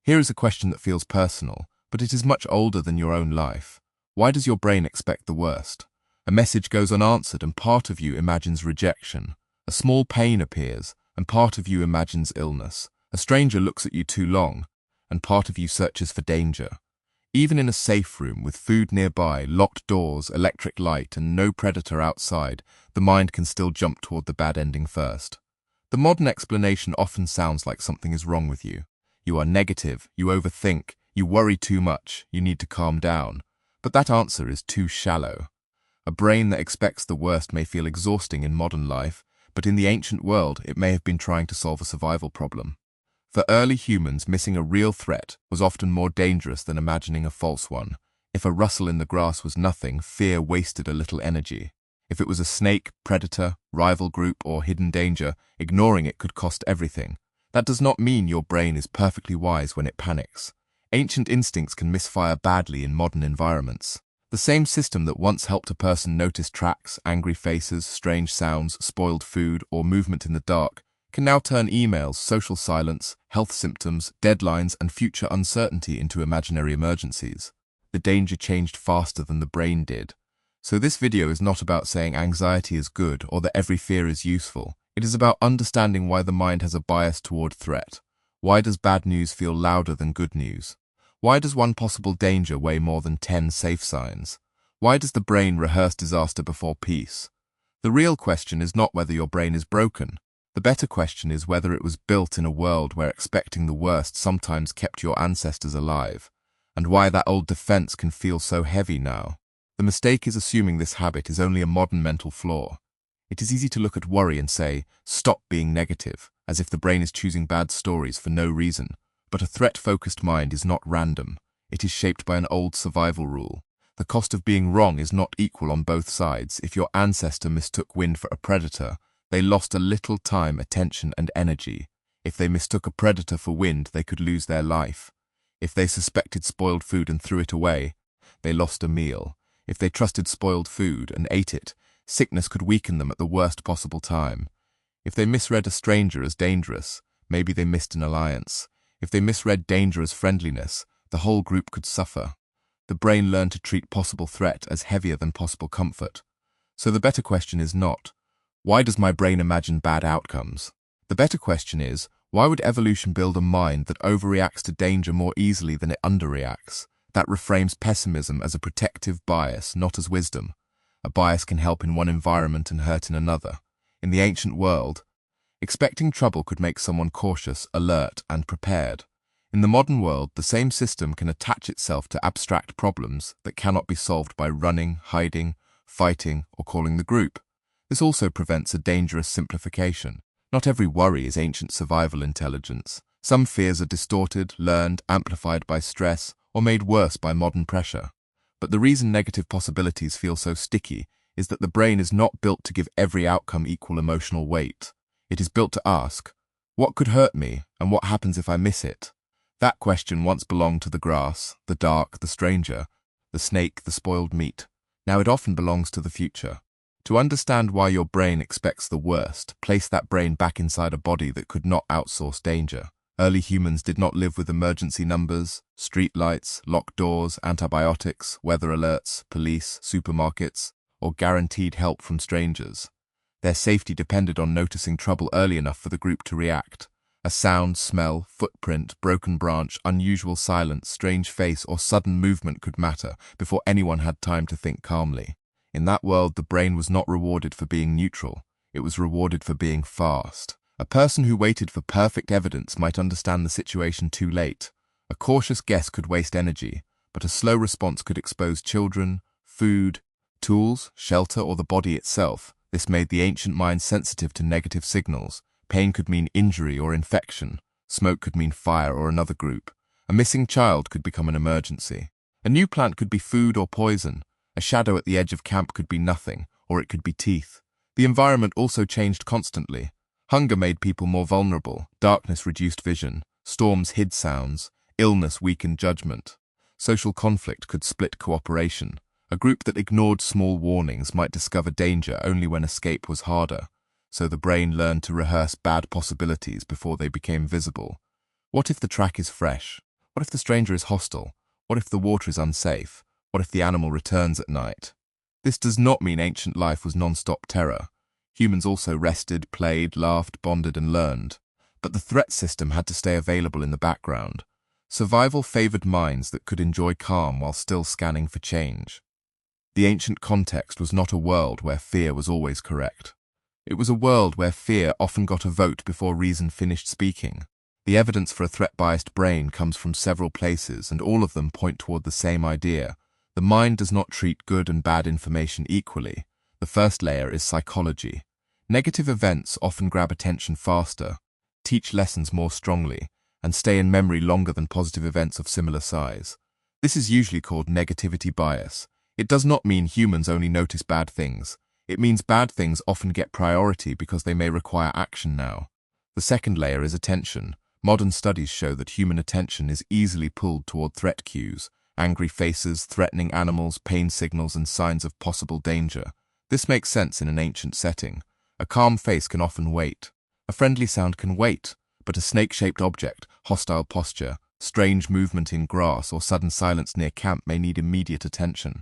Here is a question that feels personal, but it is much older than your own life. Why does your brain expect the worst? A message goes unanswered and part of you imagines rejection. A small pain appears and part of you imagines illness. A stranger looks at you too long and part of you searches for danger. Even in a safe room with food nearby, locked doors, electric light, and no predator outside, the mind can still jump toward the bad ending first. The modern explanation often sounds like something is wrong with you. You are negative, you overthink, you worry too much, you need to calm down. But that answer is too shallow. A brain that expects the worst may feel exhausting in modern life, but in the ancient world it may have been trying to solve a survival problem. For early humans, missing a real threat was often more dangerous than imagining a false one. If a rustle in the grass was nothing, fear wasted a little energy. If it was a snake, predator, rival group, or hidden danger, ignoring it could cost everything. That does not mean your brain is perfectly wise when it panics. Ancient instincts can misfire badly in modern environments. The same system that once helped a person notice tracks, angry faces, strange sounds, spoiled food, or movement in the dark can now turn emails, social silence, health symptoms, deadlines, and future uncertainty into imaginary emergencies. The danger changed faster than the brain did. So this video is not about saying anxiety is good or that every fear is useful. It is about understanding why the mind has a bias toward threat. Why does bad news feel louder than good news? Why does one possible danger weigh more than 10 safe signs? Why does the brain rehearse disaster before peace? The real question is not whether your brain is broken. The better question is whether it was built in a world where expecting the worst sometimes kept your ancestors alive, and why that old defense can feel so heavy now. The mistake is assuming this habit is only a modern mental flaw. It is easy to look at worry and say, stop being negative, as if the brain is choosing bad stories for no reason. But a threat-focused mind is not random. It is shaped by an old survival rule. The cost of being wrong is not equal on both sides. If your ancestor mistook wind for a predator, they lost a little time, attention, and energy. If they mistook a predator for wind, they could lose their life. If they suspected spoiled food and threw it away, they lost a meal. If they trusted spoiled food and ate it, sickness could weaken them at the worst possible time. If they misread a stranger as dangerous, maybe they missed an alliance. If they misread danger as friendliness, the whole group could suffer. The brain learned to treat possible threat as heavier than possible comfort. So the better question is not, why does my brain imagine bad outcomes? The better question is, why would evolution build a mind that overreacts to danger more easily than it underreacts? That reframes pessimism as a protective bias, not as wisdom. A bias can help in one environment and hurt in another. In the ancient world, expecting trouble could make someone cautious, alert, and prepared. In the modern world, the same system can attach itself to abstract problems that cannot be solved by running, hiding, fighting, or calling the group. This also prevents a dangerous simplification. Not every worry is ancient survival intelligence. Some fears are distorted, learned, amplified by stress, or made worse by modern pressure. But the reason negative possibilities feel so sticky is that the brain is not built to give every outcome equal emotional weight. It is built to ask, what could hurt me, and what happens if I miss it? That question once belonged to the grass, the dark, the stranger, the snake, the spoiled meat. Now it often belongs to the future. To understand why your brain expects the worst, place that brain back inside a body that could not outsource danger. Early humans did not live with emergency numbers, street lights, locked doors, antibiotics, weather alerts, police, supermarkets, or guaranteed help from strangers. Their safety depended on noticing trouble early enough for the group to react. A sound, smell, footprint, broken branch, unusual silence, strange face, or sudden movement could matter before anyone had time to think calmly. In that world, the brain was not rewarded for being neutral. It was rewarded for being fast. A person who waited for perfect evidence might understand the situation too late. A cautious guess could waste energy, but a slow response could expose children, food, tools, shelter, or the body itself. This made the ancient mind sensitive to negative signals. Pain could mean injury or infection. Smoke could mean fire or another group. A missing child could become an emergency. A new plant could be food or poison. A shadow at the edge of camp could be nothing, or it could be teeth. The environment also changed constantly. Hunger made people more vulnerable. Darkness reduced vision. Storms hid sounds. Illness weakened judgment. Social conflict could split cooperation. A group that ignored small warnings might discover danger only when escape was harder. So the brain learned to rehearse bad possibilities before they became visible. What if the track is fresh? What if the stranger is hostile? What if the water is unsafe? What if the animal returns at night? This does not mean ancient life was non-stop terror. Humans also rested, played, laughed, bonded, and learned. But the threat system had to stay available in the background. Survival favored minds that could enjoy calm while still scanning for change. The ancient context was not a world where fear was always correct. It was a world where fear often got a vote before reason finished speaking. The evidence for a threat-biased brain comes from several places, and all of them point toward the same idea. The mind does not treat good and bad information equally. The first layer is psychology. Negative events often grab attention faster, teach lessons more strongly, and stay in memory longer than positive events of similar size. This is usually called negativity bias. It does not mean humans only notice bad things. It means bad things often get priority because they may require action now. The second layer is attention. Modern studies show that human attention is easily pulled toward threat cues, angry faces, threatening animals, pain signals, and signs of possible danger. This makes sense in an ancient setting. A calm face can often wait. A friendly sound can wait, but a snake-shaped object, hostile posture, strange movement in grass, or sudden silence near camp may need immediate attention.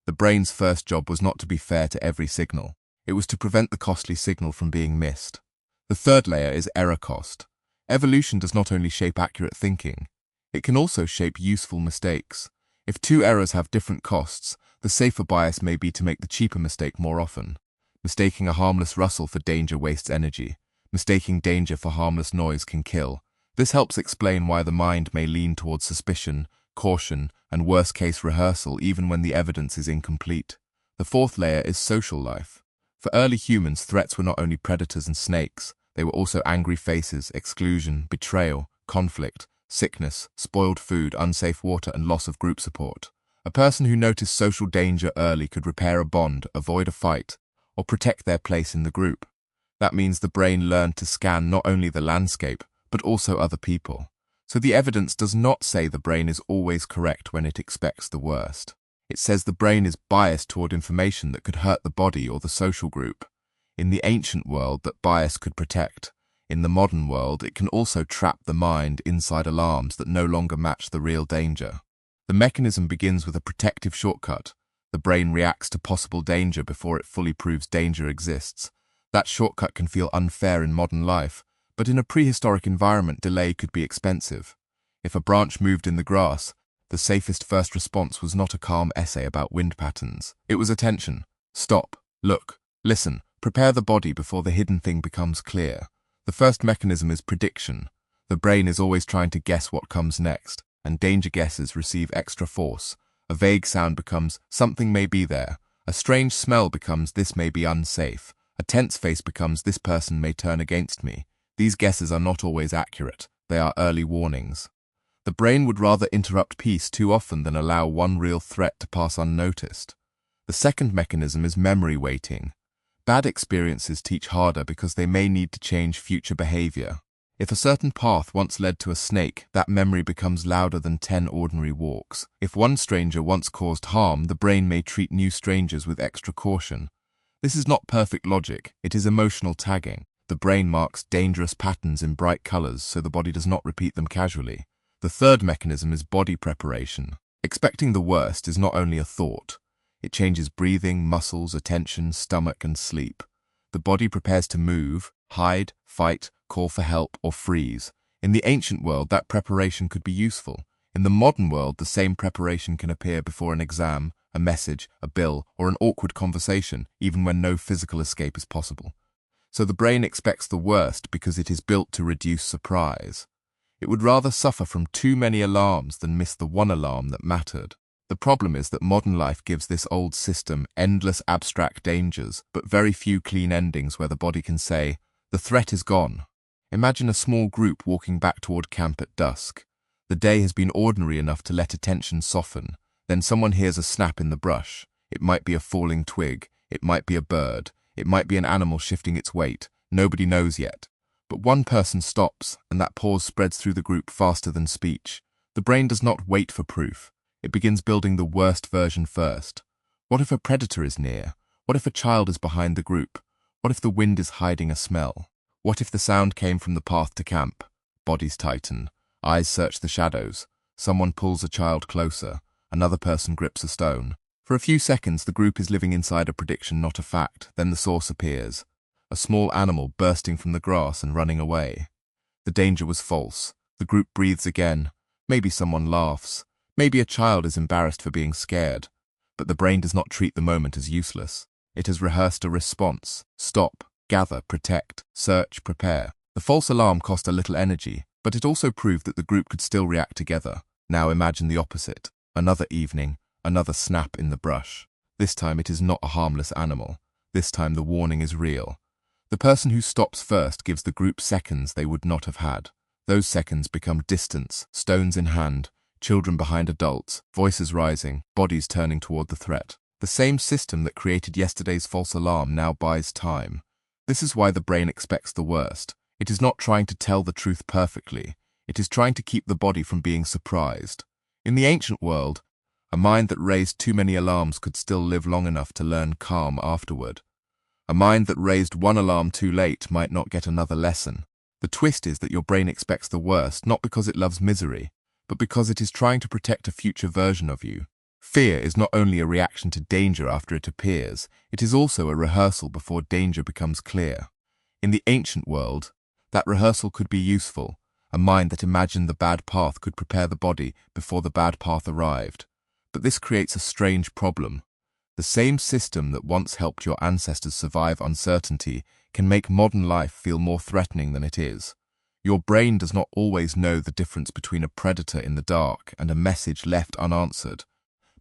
The brain's first job was not to be fair to every signal. It was to prevent the costly signal from being missed. The third layer is error cost. Evolution does not only shape accurate thinking, it can also shape useful mistakes. If two errors have different costs, the safer bias may be to make the cheaper mistake more often. Mistaking a harmless rustle for danger wastes energy. Mistaking danger for harmless noise can kill. This helps explain why the mind may lean towards suspicion, caution, and worst-case rehearsal even when the evidence is incomplete. The fourth layer is social life. For early humans, threats were not only predators and snakes, they were also angry faces, exclusion, betrayal, conflict, sickness, spoiled food, unsafe water, and loss of group support. A person who noticed social danger early could repair a bond, avoid a fight, or protect their place in the group. That means the brain learned to scan not only the landscape, but also other people. So the evidence does not say the brain is always correct when it expects the worst. It says the brain is biased toward information that could hurt the body or the social group. In the ancient world, that bias could protect. In the modern world, it can also trap the mind inside alarms that no longer match the real danger. The mechanism begins with a protective shortcut. The brain reacts to possible danger before it fully proves danger exists. That shortcut can feel unfair in modern life, but in a prehistoric environment, delay could be expensive. If a branch moved in the grass, the safest first response was not a calm essay about wind patterns. It was attention. Stop, look, listen, prepare the body before the hidden thing becomes clear. The first mechanism is prediction. The brain is always trying to guess what comes next, and danger guesses receive extra force. A vague sound becomes something may be there. A strange smell becomes this may be unsafe. A tense face becomes this person may turn against me. These guesses are not always accurate. They are early warnings. The brain would rather interrupt peace too often than allow one real threat to pass unnoticed. The second mechanism is memory weighting. Bad experiences teach harder because they may need to change future behavior. If a certain path once led to a snake, that memory becomes louder than 10 ordinary walks. If one stranger once caused harm, the brain may treat new strangers with extra caution. This is not perfect logic, it is emotional tagging. The brain marks dangerous patterns in bright colors so the body does not repeat them casually. The third mechanism is body preparation. Expecting the worst is not only a thought. It changes breathing, muscles, attention, stomach, and sleep. The body prepares to move, hide, fight, call for help, or freeze. In the ancient world, that preparation could be useful. In the modern world, the same preparation can appear before an exam, a message, a bill, or an awkward conversation, even when no physical escape is possible. So the brain expects the worst because it is built to reduce surprise. It would rather suffer from too many alarms than miss the one alarm that mattered. The problem is that modern life gives this old system endless abstract dangers, but very few clean endings where the body can say, the threat is gone. Imagine a small group walking back toward camp at dusk. The day has been ordinary enough to let attention soften. Then someone hears a snap in the brush. It might be a falling twig. It might be a bird. It might be an animal shifting its weight. Nobody knows yet. But one person stops, and that pause spreads through the group faster than speech. The brain does not wait for proof. It begins building the worst version first. What if a predator is near? What if a child is behind the group? What if the wind is hiding a smell? What if the sound came from the path to camp? Bodies tighten. Eyes search the shadows. Someone pulls a child closer. Another person grips a stone. For a few seconds, the group is living inside a prediction, not a fact. Then the source appears. A small animal bursting from the grass and running away. The danger was false. The group breathes again. Maybe someone laughs. Maybe a child is embarrassed for being scared. But the brain does not treat the moment as useless. It has rehearsed a response. Stop, gather, protect, search, prepare. The false alarm cost a little energy, but it also proved that the group could still react together. Now imagine the opposite. Another evening, another snap in the brush. This time it is not a harmless animal. This time the warning is real. The person who stops first gives the group seconds they would not have had. Those seconds become distance, stones in hand, children behind adults, voices rising, bodies turning toward the threat. The same system that created yesterday's false alarm now buys time. This is why the brain expects the worst. It is not trying to tell the truth perfectly. It is trying to keep the body from being surprised. In the ancient world, a mind that raised too many alarms could still live long enough to learn calm afterward. A mind that raised one alarm too late might not get another lesson. The twist is that your brain expects the worst, not because it loves misery, but because it is trying to protect a future version of you. Fear is not only a reaction to danger after it appears, it is also a rehearsal before danger becomes clear. In the ancient world, that rehearsal could be useful. A mind that imagined the bad path could prepare the body before the bad path arrived. But this creates a strange problem. The same system that once helped your ancestors survive uncertainty can make modern life feel more threatening than it is. Your brain does not always know the difference between a predator in the dark and a message left unanswered,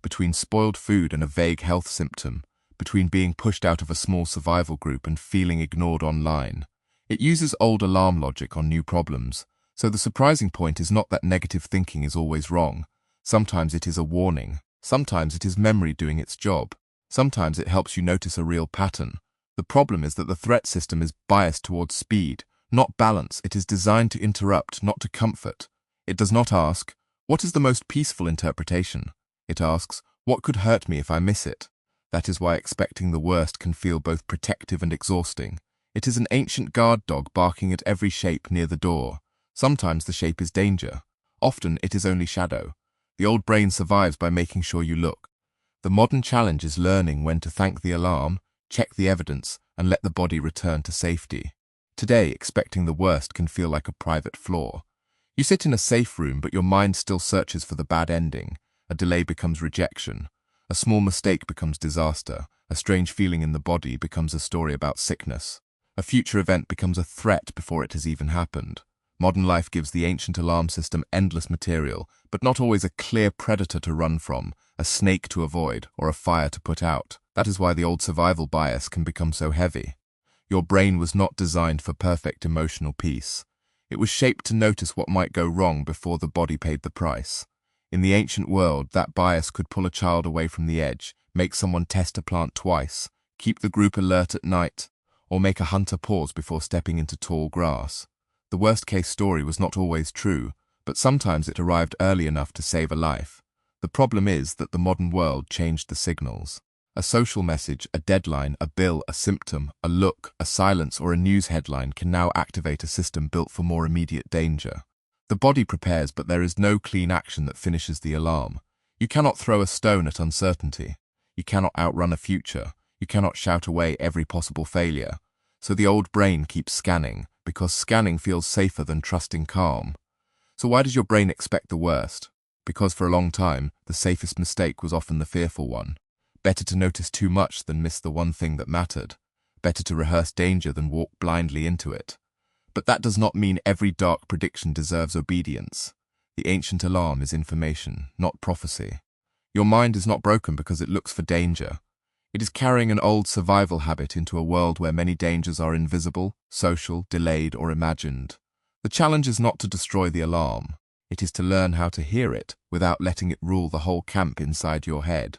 between spoiled food and a vague health symptom, between being pushed out of a small survival group and feeling ignored online. It uses old alarm logic on new problems, so the surprising point is not that negative thinking is always wrong. Sometimes it is a warning. Sometimes it is memory doing its job. Sometimes it helps you notice a real pattern. The problem is that the threat system is biased towards speed, not balance. It is designed to interrupt, not to comfort. It does not ask, what is the most peaceful interpretation? It asks, what could hurt me if I miss it? That is why expecting the worst can feel both protective and exhausting. It is an ancient guard dog barking at every shape near the door. Sometimes the shape is danger. Often it is only shadow. The old brain survives by making sure you look. The modern challenge is learning when to thank the alarm, check the evidence, and let the body return to safety. Today, expecting the worst can feel like a private flaw. You sit in a safe room, but your mind still searches for the bad ending. A delay becomes rejection. A small mistake becomes disaster. A strange feeling in the body becomes a story about sickness. A future event becomes a threat before it has even happened. Modern life gives the ancient alarm system endless material, but not always a clear predator to run from, a snake to avoid, or a fire to put out. That is why the old survival bias can become so heavy. Your brain was not designed for perfect emotional peace. It was shaped to notice what might go wrong before the body paid the price. In the ancient world, that bias could pull a child away from the edge, make someone test a plant twice, keep the group alert at night, or make a hunter pause before stepping into tall grass. The worst-case story was not always true, but sometimes it arrived early enough to save a life. The problem is that the modern world changed the signals. A social message, a deadline, a bill, a symptom, a look, a silence, or a news headline can now activate a system built for more immediate danger. The body prepares, but there is no clean action that finishes the alarm. You cannot throw a stone at uncertainty. You cannot outrun a future. You cannot shout away every possible failure. So the old brain keeps scanning, because scanning feels safer than trusting calm. So why does your brain expect the worst? Because for a long time, the safest mistake was often the fearful one. Better to notice too much than miss the one thing that mattered. Better to rehearse danger than walk blindly into it. But that does not mean every dark prediction deserves obedience. The ancient alarm is information, not prophecy. Your mind is not broken because it looks for danger. It is carrying an old survival habit into a world where many dangers are invisible, social, delayed, or imagined. The challenge is not to destroy the alarm. It is to learn how to hear it without letting it rule the whole camp inside your head.